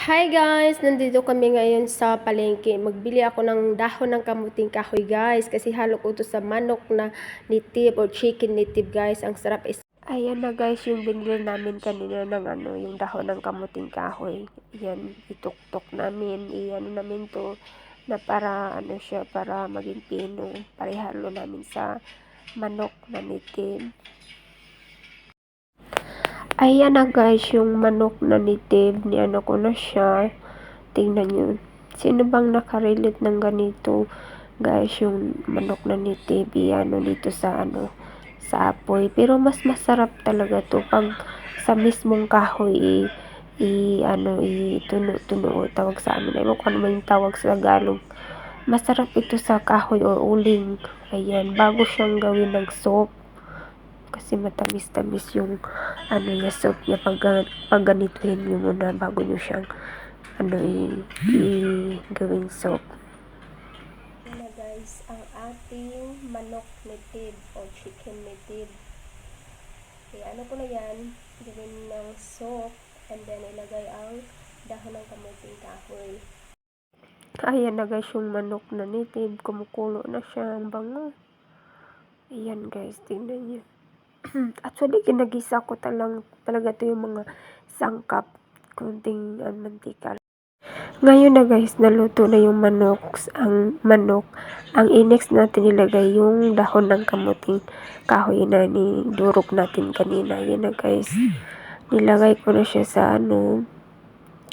Hi guys! Nandito kami ngayon sa palengke. Magbili ako ng dahon ng kamuting kahoy guys. Kasi halo ko ito sa manok na native or chicken native guys. Ang sarap is... Ayan na guys yung binili namin kanina ng yung dahon ng kamuting kahoy. Ayan, ituktok namin. Ayan namin to na para siya, para maging pino. Parehalo namin sa manok na native. Ayan na guys, yung manok na native, ni ko na siya. Tingnan nyo. Sino bang nakarelate ng ganito? Guys, yung manok na native, dito sa sa apoy. Pero mas masarap talaga to pag sa mismong kahoy, tuno, tawag sa amin. Ewan ko ano yung tawag sa Tagalog. Masarap ito sa kahoy or uling. Ayan, bago siyang gawin ng soap. Kasi matamis-tamis yung soap niya pag ganituhin nyo muna bago nyo siyang gawing soap. Yan na guys, ang ating manok native o chicken native. Kaya ko na yan, gawin ng soap and then ilagay ang dahon ng kamuting kahoy. Ayan na guys yung manok na native, kumukulo na siya, ang bango. Ayan guys, tingnan nyo. Actually, ginagisa ko talaga to yung mga sangkap, kunting mantika. Ngayon na guys, naluto na yung manok. Ang next natin ilagay yung dahon ng kamuting kahoy na durog natin kanina. Yan na guys, nilagay ko na siya sa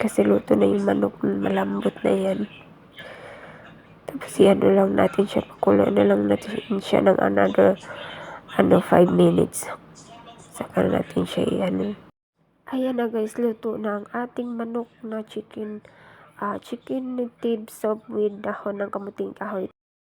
kasi luto na yung manok, malambot na yan. Tapos lang natin siya, pakulo na lang natin siya ng another 5 minutes. Saka natin siya Ayan na guys, luto na ang ating manok na chicken native soup with dahon ng kamuting kahoy.